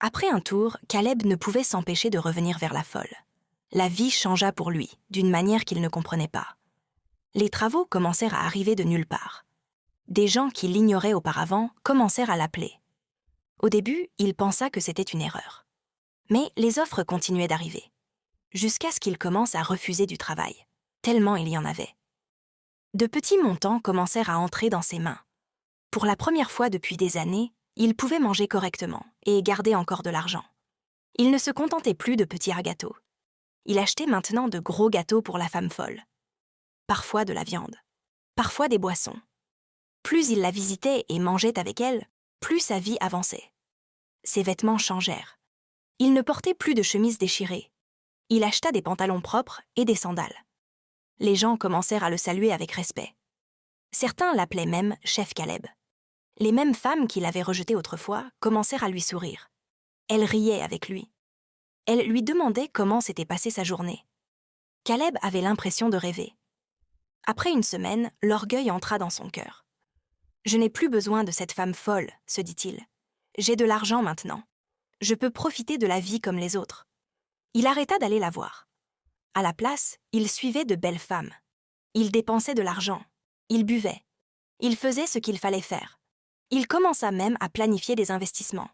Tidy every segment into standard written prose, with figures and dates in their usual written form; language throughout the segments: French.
Après un tour, Caleb ne pouvait s'empêcher de revenir vers la folle. La vie changea pour lui, d'une manière qu'il ne comprenait pas. Les travaux commencèrent à arriver de nulle part. Des gens qui l'ignoraient auparavant commencèrent à l'appeler. Au début, il pensa que c'était une erreur. Mais les offres continuaient d'arriver, jusqu'à ce qu'il commence à refuser du travail, tellement il y en avait. De petits montants commencèrent à entrer dans ses mains. Pour la première fois depuis des années, il pouvait manger correctement et garder encore de l'argent. Il ne se contentait plus de petits gâteaux. Il achetait maintenant de gros gâteaux pour la femme folle. Parfois de la viande, parfois des boissons. Plus il la visitait et mangeait avec elle, plus sa vie avançait. Ses vêtements changèrent. Il ne portait plus de chemises déchirées. Il acheta des pantalons propres et des sandales. Les gens commencèrent à le saluer avec respect. Certains l'appelaient même Chef Caleb. Les mêmes femmes qui l'avaient rejeté autrefois commencèrent à lui sourire. Elles riaient avec lui. Elles lui demandaient comment s'était passée sa journée. Caleb avait l'impression de rêver. Après une semaine, l'orgueil entra dans son cœur. « Je n'ai plus besoin de cette femme folle, se dit-il. J'ai de l'argent maintenant. Je peux profiter de la vie comme les autres. » Il arrêta d'aller la voir. À la place, il suivait de belles femmes. Il dépensait de l'argent. Il buvait. Il faisait ce qu'il fallait faire. Il commença même à planifier des investissements.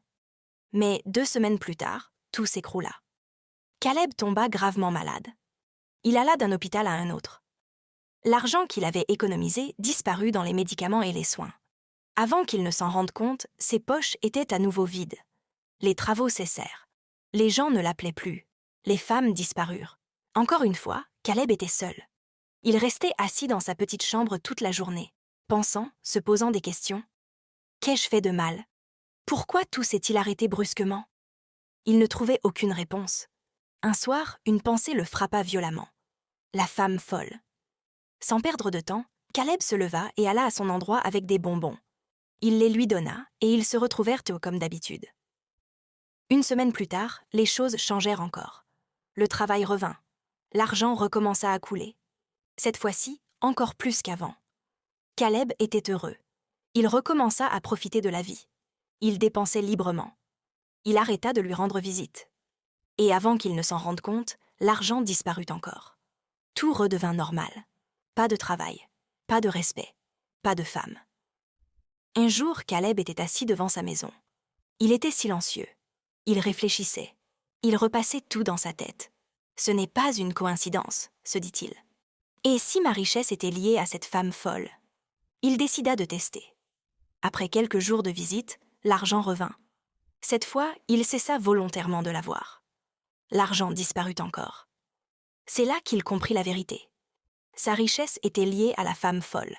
Mais 2 semaines plus tard, tout s'écroula. Caleb tomba gravement malade. Il alla d'un hôpital à un autre. L'argent qu'il avait économisé disparut dans les médicaments et les soins. Avant qu'il ne s'en rende compte, ses poches étaient à nouveau vides. Les travaux cessèrent. Les gens ne l'appelaient plus. Les femmes disparurent. Encore une fois, Caleb était seul. Il restait assis dans sa petite chambre toute la journée, pensant, se posant des questions. Qu'ai-je fait de mal? Pourquoi tout s'est-il arrêté brusquement? Il ne trouvait aucune réponse. Un soir, une pensée le frappa violemment. La femme folle. Sans perdre de temps, Caleb se leva et alla à son endroit avec des bonbons. Il les lui donna et ils se retrouvèrent comme d'habitude. Une semaine plus tard, les choses changèrent encore. Le travail revint. L'argent recommença à couler. Cette fois-ci, encore plus qu'avant. Caleb était heureux. Il recommença à profiter de la vie. Il dépensait librement. Il arrêta de lui rendre visite. Et avant qu'il ne s'en rende compte, l'argent disparut encore. Tout redevint normal. Pas de travail, pas de respect, pas de femme. Un jour, Caleb était assis devant sa maison. Il était silencieux. Il réfléchissait. Il repassait tout dans sa tête. Ce n'est pas une coïncidence, se dit-il. Et si ma richesse était liée à cette femme folle? Il décida de tester. Après quelques jours de visite, l'argent revint. Cette fois, il cessa volontairement de la voir. L'argent disparut encore. C'est là qu'il comprit la vérité. Sa richesse était liée à la femme folle.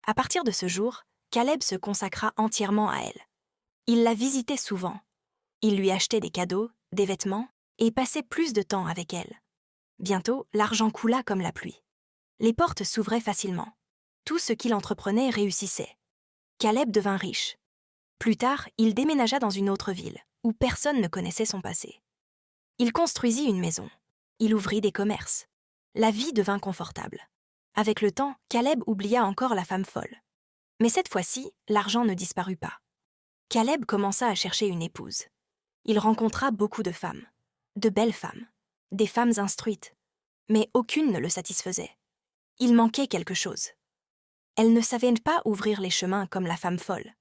À partir de ce jour, Caleb se consacra entièrement à elle. Il la visitait souvent. Il lui achetait des cadeaux, des vêtements, et passait plus de temps avec elle. Bientôt, l'argent coula comme la pluie. Les portes s'ouvraient facilement. Tout ce qu'il entreprenait réussissait. Caleb devint riche. Plus tard, il déménagea dans une autre ville, où personne ne connaissait son passé. Il construisit une maison. Il ouvrit des commerces. La vie devint confortable. Avec le temps, Caleb oublia encore la femme folle. Mais cette fois-ci, l'argent ne disparut pas. Caleb commença à chercher une épouse. Il rencontra beaucoup de femmes. De belles femmes. Des femmes instruites. Mais aucune ne le satisfaisait. Il manquait quelque chose. Elles ne savaient pas ouvrir les chemins comme la femme folle.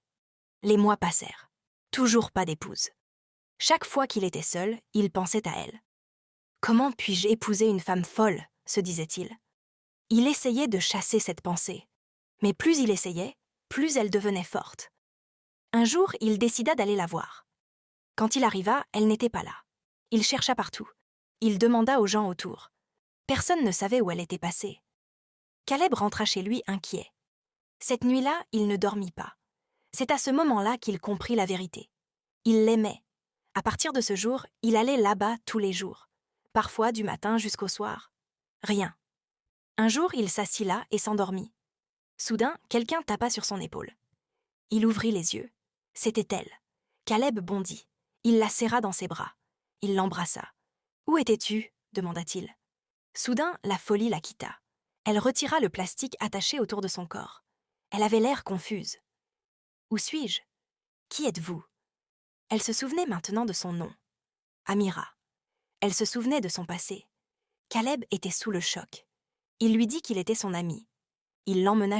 Les mois passèrent. Toujours pas d'épouse. Chaque fois qu'il était seul, il pensait à elle. « Comment puis-je épouser une femme folle ?» se disait-il. Il essayait de chasser cette pensée. Mais plus il essayait, plus elle devenait forte. Un jour, il décida d'aller la voir. Quand il arriva, elle n'était pas là. Il chercha partout. Il demanda aux gens autour. Personne ne savait où elle était passée. Caleb rentra chez lui inquiet. Cette nuit-là, il ne dormit pas. C'est à ce moment-là qu'il comprit la vérité. Il l'aimait. À partir de ce jour, il allait là-bas tous les jours. Parfois du matin jusqu'au soir. Rien. Un jour, il s'assit là et s'endormit. Soudain, quelqu'un tapa sur son épaule. Il ouvrit les yeux. C'était elle. Caleb bondit. Il la serra dans ses bras. Il l'embrassa. « Où étais-tu » demanda-t-il. Soudain, la folie la quitta. Elle retira le plastique attaché autour de son corps. Elle avait l'air confuse. « Où suis-je? Qui êtes-vous » Elle se souvenait maintenant de son nom. Amira. Elle se souvenait de son passé. Caleb était sous le choc. Il lui dit qu'il était son ami. Il l'emmena